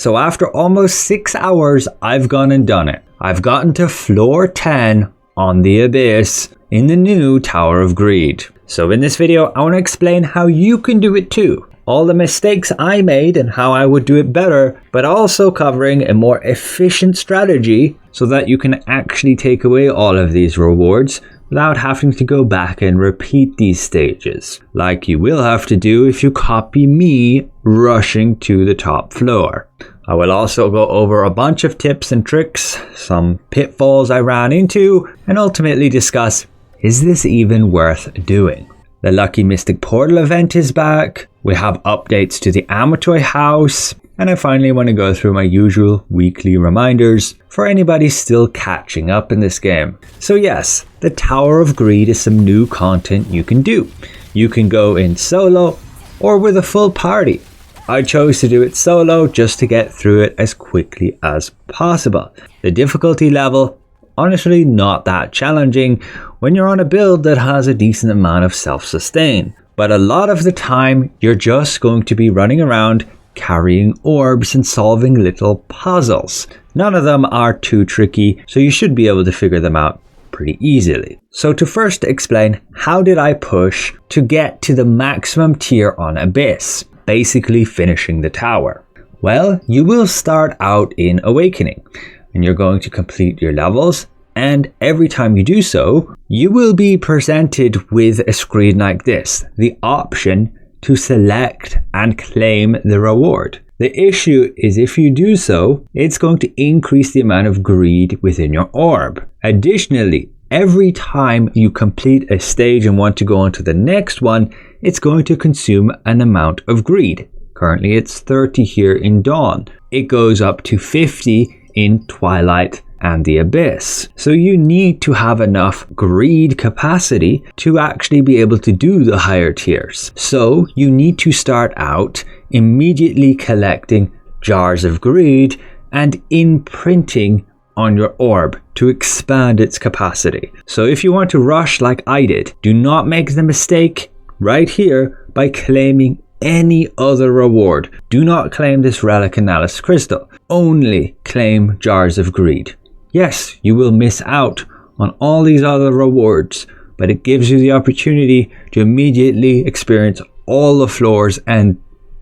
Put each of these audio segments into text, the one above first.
So after almost 6 hours, I've gone and done it. I've gotten to floor 10 on the Abyss in the new Tower of Greed. So in this video, I want to explain how you can do it too. All the mistakes I made and how I would do it better, but also covering a more efficient strategy so that you can actually take away all of these rewards without having to go back and repeat these stages, like you will have to do if you copy me rushing to the top floor. I will also go over a bunch of tips and tricks, some pitfalls I ran into, and ultimately discuss, is this even worth doing? The Lucky Mystic Portal event is back, we have updates to the Amatoy house, and I finally want to go through my usual weekly reminders for anybody still catching up in this game. So yes, the Tower of Greed is some new content you can do. You can go in solo or with a full party. I chose to do it solo just to get through it as quickly as possible. The difficulty level, honestly not that challenging when you're on a build that has a decent amount of self-sustain. But a lot of the time you're just going to be running around carrying orbs and solving little puzzles. None of them are too tricky, so you should be able to figure them out pretty easily. So to first explain, how did I push to get to the maximum tier on Abyss, basically finishing the tower? Well, you will start out in Awakening, and you're going to complete your levels, and every time you do so, you will be presented with a screen like this, the option to select and claim the reward. The issue is if you do so, it's going to increase the amount of greed within your orb. Additionally, every time you complete a stage and want to go on to the next one, it's going to consume an amount of greed. Currently it's 30 here in Dawn. It goes up to 50 in Twilight and the Abyss. So you need to have enough greed capacity to actually be able to do the higher tiers. So you need to start out immediately collecting jars of greed and imprinting on your orb to expand its capacity. So if you want to rush like I did, do not make the mistake right here by claiming any other reward. Do not claim this Relic Analysis Crystal. Only claim jars of greed. Yes, you will miss out on all these other rewards, but it gives you the opportunity to immediately experience all the floors and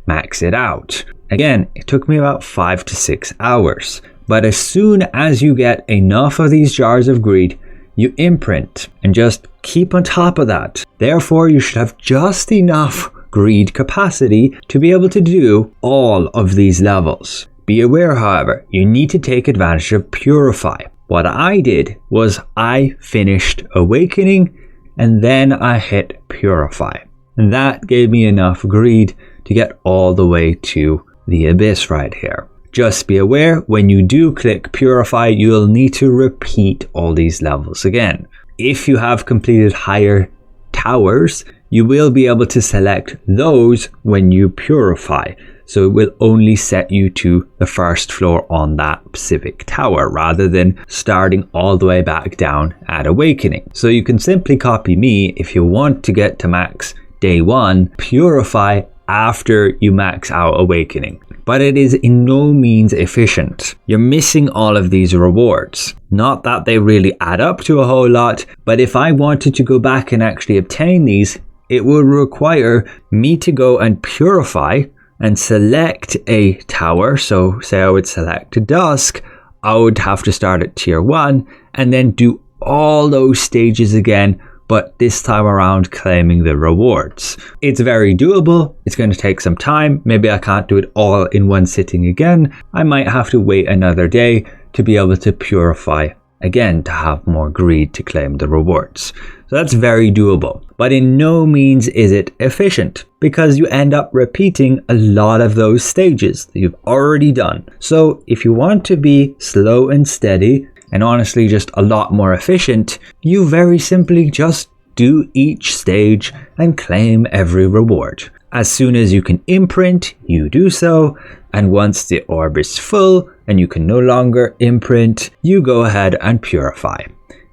max it out. Again, it took me about 5 to 6 hours, but as soon as you get enough of these jars of greed, you imprint and just keep on top of that. Therefore, you should have just enough greed capacity to be able to do all of these levels. Be aware, however, you need to take advantage of Purify. What I did was I finished Awakening and then I hit Purify. And that gave me enough greed to get all the way to the Abyss right here. Just be aware, when you do click Purify, you'll need to repeat all these levels again. If you have completed higher towers, you will be able to select those when you Purify. So it will only set you to the first floor on that specific tower rather than starting all the way back down at Awakening. So you can simply copy me if you want to get to max day 1, Purify after you max out Awakening. But it is in no means efficient. You're missing all of these rewards. Not that they really add up to a whole lot, but if I wanted to go back and actually obtain these, it would require me to go and Purify and select a tower. So say I would select Dusk, I would have to start at tier 1 and then do all those stages again, but this time around claiming the rewards. It's very doable. It's going to take some time. Maybe I can't do it all in one sitting again. I might have to wait another day to be able to Purify again to have more greed to claim the rewards. So that's very doable, but in no means is it efficient because you end up repeating a lot of those stages that you've already done. So if you want to be slow and steady and honestly just a lot more efficient, you very simply just do each stage and claim every reward. As soon as you can imprint, you do so, and once the orb is full and you can no longer imprint, you go ahead and Purify.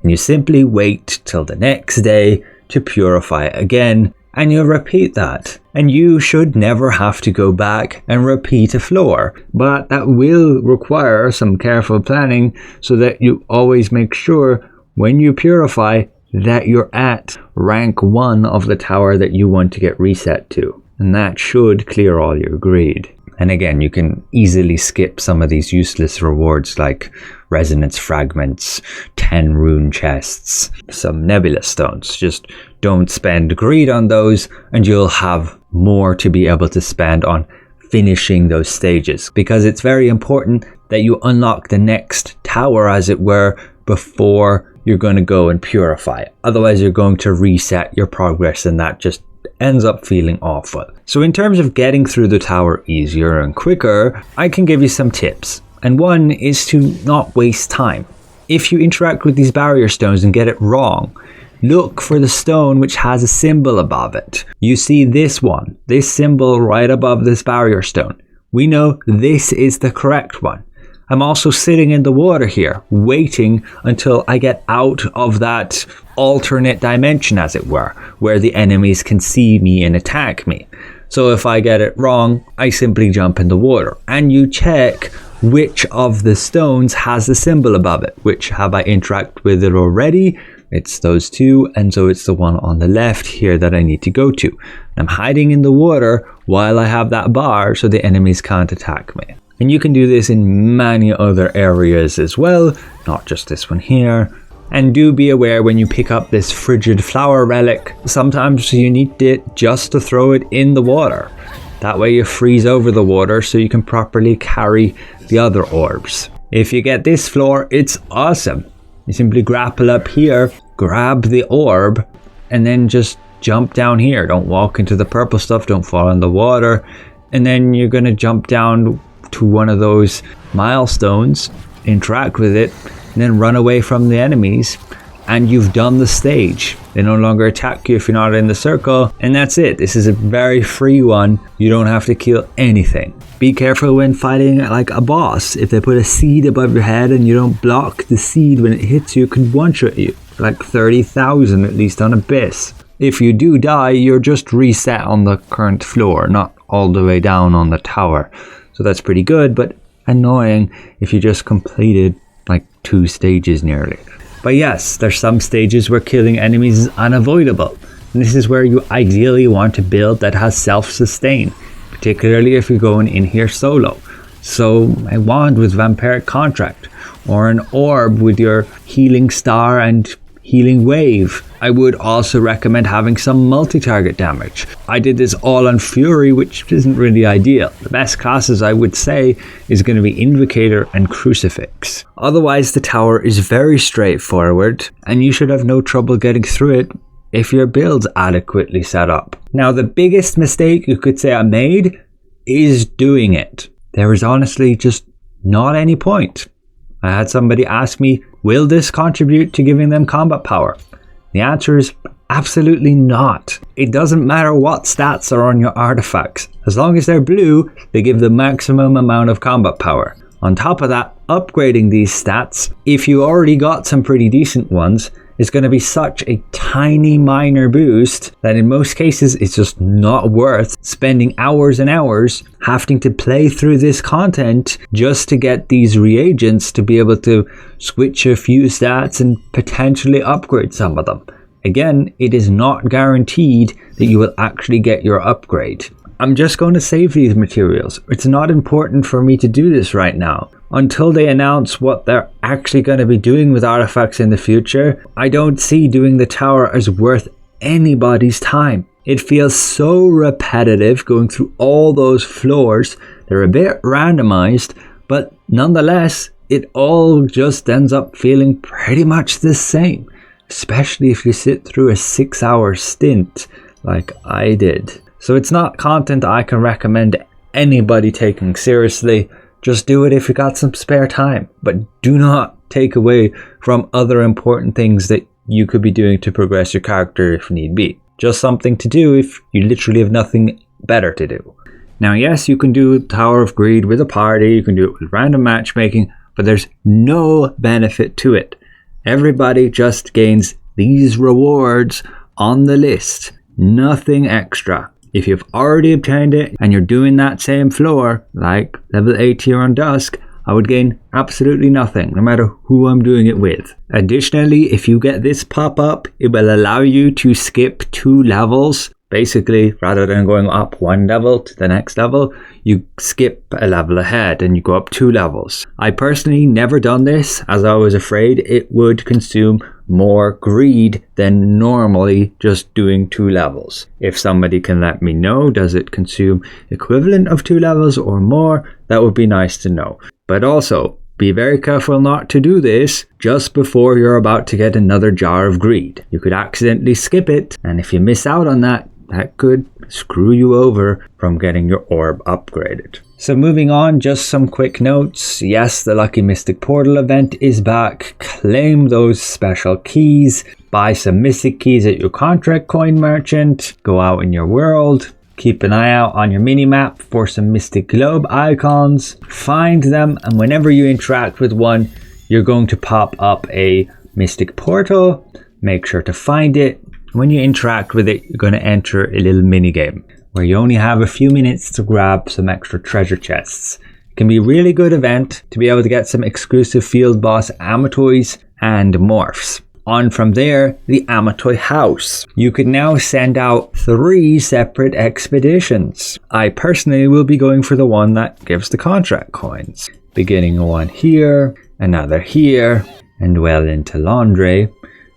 And you simply wait till the next day to Purify again, and you'll repeat that. And you should never have to go back and repeat a floor, but that will require some careful planning so that you always make sure when you purify that you're at rank 1 of the tower that you want to get reset to. And that should clear all your greed. And again, you can easily skip some of these useless rewards like resonance fragments, 10 rune chests, some nebula stones. Just don't spend greed on those and you'll have more to be able to spend on finishing those stages, because it's very important that you unlock the next tower, as it were, before you're going to go and purify. Otherwise you're going to reset your progress, and that just ends up feeling awful. So in terms of getting through the tower easier and quicker, I can give you some tips. And one is to not waste time. If you interact with these barrier stones and get it wrong, look for the stone which has a symbol above it. You see this one, this symbol right above this barrier stone. We know this is the correct one. I'm also sitting in the water here, waiting until I get out of that alternate dimension, as it were, where the enemies can see me and attack me. So if I get it wrong, I simply jump in the water. And you check which of the stones has the symbol above it. Which have I interacted with it already? It's those two, and so it's the one on the left here that I need to go to. I'm hiding in the water while I have that bar so the enemies can't attack me. And you can do this in many other areas as well, not just this one here. And do be aware when you pick up this frigid flower relic, sometimes you need it just to throw it in the water. That way you freeze over the water so you can properly carry the other orbs. If you get this floor, it's awesome. You simply grapple up here, grab the orb, and then just jump down here. Don't walk into the purple stuff, don't fall in the water. And then you're going to jump down to one of those milestones, interact with it, and then run away from the enemies, and you've done the stage. They no longer attack you if you're not in the circle, and that's it. This is a very free one. You don't have to kill anything. Be careful when fighting like a boss. If they put a seed above your head and you don't block the seed when it hits you, it can one-shot you. Like 30,000 at least on Abyss. If you do die, you're just reset on the current floor, not all the way down on the tower. So that's pretty good, but annoying if you just completed like 2 stages nearly. But yes, there's some stages where killing enemies is unavoidable. And this is where you ideally want a build that has self-sustain, particularly if you're going in here solo. So a wand with vampiric contract, or an orb with your healing star and healing wave. I would also recommend having some multi-target damage. I did this all on Fury, which isn't really ideal. The best classes I would say is going to be Invocator and Crucifix. Otherwise the tower is very straightforward and you should have no trouble getting through it if your build's adequately set up. Now the biggest mistake you could say I made is doing it. There is honestly just not any point. I had somebody ask me, will this contribute to giving them combat power? The answer is absolutely not. It doesn't matter what stats are on your artifacts. As long as they're blue, they give the maximum amount of combat power. On top of that, upgrading these stats, if you already got some pretty decent ones, is going to be such a tiny minor boost that in most cases it's just not worth spending hours and hours having to play through this content just to get these reagents to be able to switch a few stats and potentially upgrade some of them. Again, it is not guaranteed that you will actually get your upgrade. I'm just going to save these materials. It's not important for me to do this right now. Until they announce what they're actually going to be doing with artifacts in the future, I don't see doing the tower as worth anybody's time. It feels so repetitive going through all those floors. They're a bit randomized, but nonetheless, it all just ends up feeling pretty much the same. Especially if you sit through a 6-hour stint like I did. So it's not content I can recommend anybody taking seriously. Just do it if you got some spare time, but do not take away from other important things that you could be doing to progress your character if need be. Just something to do if you literally have nothing better to do. Now yes, you can do Tower of Greed with a party, you can do it with random matchmaking, but there's no benefit to it. Everybody just gains these rewards on the list. nothing extra. If you've already obtained it and you're doing that same floor, like level 8 here on Dusk, I would gain absolutely nothing, no matter who I'm doing it with. Additionally, if you get this pop-up, it will allow you to skip 2 levels. Basically, rather than going up 1 level to the next level, you skip a level ahead and you go up 2 levels. I personally never done this, as I was afraid it would consume more greed than normally just doing 2 levels. If somebody can let me know, does it consume equivalent of 2 levels or more? That would be nice to know. But also, be very careful not to do this just before you're about to get another jar of greed. You could accidentally skip it, and if you miss out on that, that could screw you over from getting your orb upgraded. So moving on, just some quick notes. Yes, the Lucky Mystic Portal event is back. Claim those special keys. Buy some Mystic keys at your contract coin merchant. Go out in your world. Keep an eye out on your minimap for some Mystic Globe icons. Find them, and whenever you interact with one, you're going to pop up a Mystic Portal. Make sure to find it. When you interact with it, you're going to enter a little mini game where you only have a few minutes to grab some extra treasure chests. It can be a really good event to be able to get some exclusive field boss Amatoys and morphs. On from there, the Amatoy house. You can now send out 3 separate expeditions. I personally will be going for the one that gives the contract coins. Beginning one here, another here, and well into Laundry.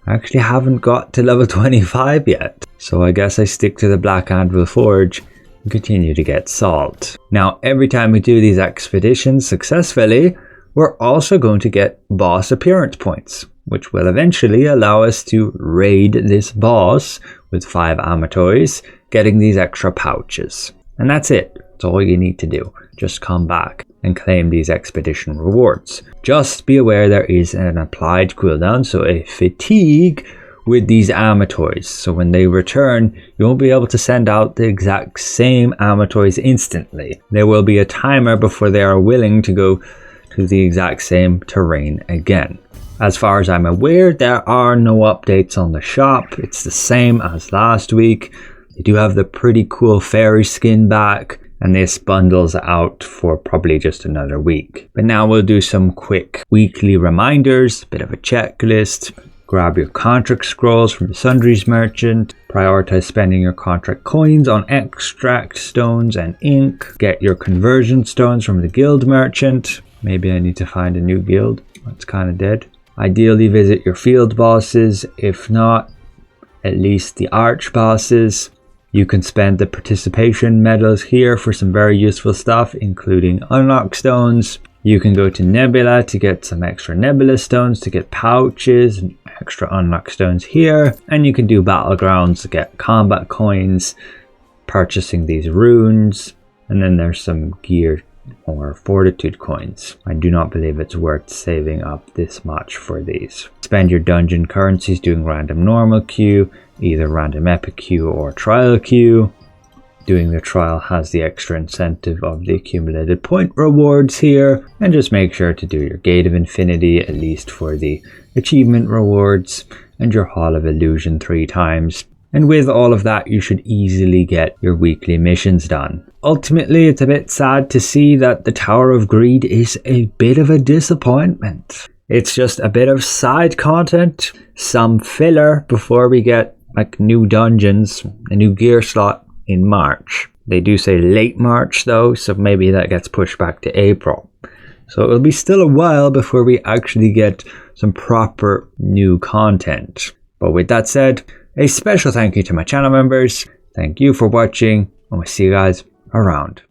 I actually haven't got to level 25 yet, so I guess I stick to the Black Anvil Forge and continue to get salt. Now, every time we do these expeditions successfully, we're also going to get boss appearance points, which will eventually allow us to raid this boss with 5 Amatoys, getting these extra pouches. And that's it. That's all you need to do. Just come back and claim these expedition rewards. Just be aware there is an applied cooldown, so a fatigue with these Amatoys. So when they return, you won't be able to send out the exact same Amatoys instantly. There will be a timer before they are willing to go to the exact same terrain again. As far as I'm aware, there are no updates on the shop. It's the same as last week. They do have the pretty cool fairy skin back, and this bundles out for probably just another week. But now we'll do some quick weekly reminders, bit of a checklist. Grab your contract scrolls from the Sundries merchant. Prioritize spending your contract coins on extract stones and ink. Get your conversion stones from the guild merchant. Maybe I need to find a new guild. It's kind of dead. Ideally visit your field bosses. If not, at least the arch bosses. You can spend the participation medals here for some very useful stuff, including unlock stones. You can go to Nebula to get some extra Nebula stones to get pouches and extra unlock stones here. And you can do battlegrounds to get combat coins, purchasing these runes. And then there's some gear or fortitude coins. I do not believe it's worth saving up this much for these. Spend your dungeon currencies doing random normal queue, either random epic queue or trial queue. Doing the trial has the extra incentive of the accumulated point rewards here, and just make sure to do your Gate of Infinity at least for the achievement rewards, and your Hall of Illusion 3 times. And with all of that, you should easily get your weekly missions done. Ultimately, it's a bit sad to see that the Tower of Greed is a bit of a disappointment. It's just a bit of side content, some filler before we get like new dungeons, a new gear slot in March. They do say late March though, so maybe that gets pushed back to April. So it will be still a while before we actually get some proper new content. But with that said, a special thank you to my channel members. Thank you for watching, and we'll see you guys around.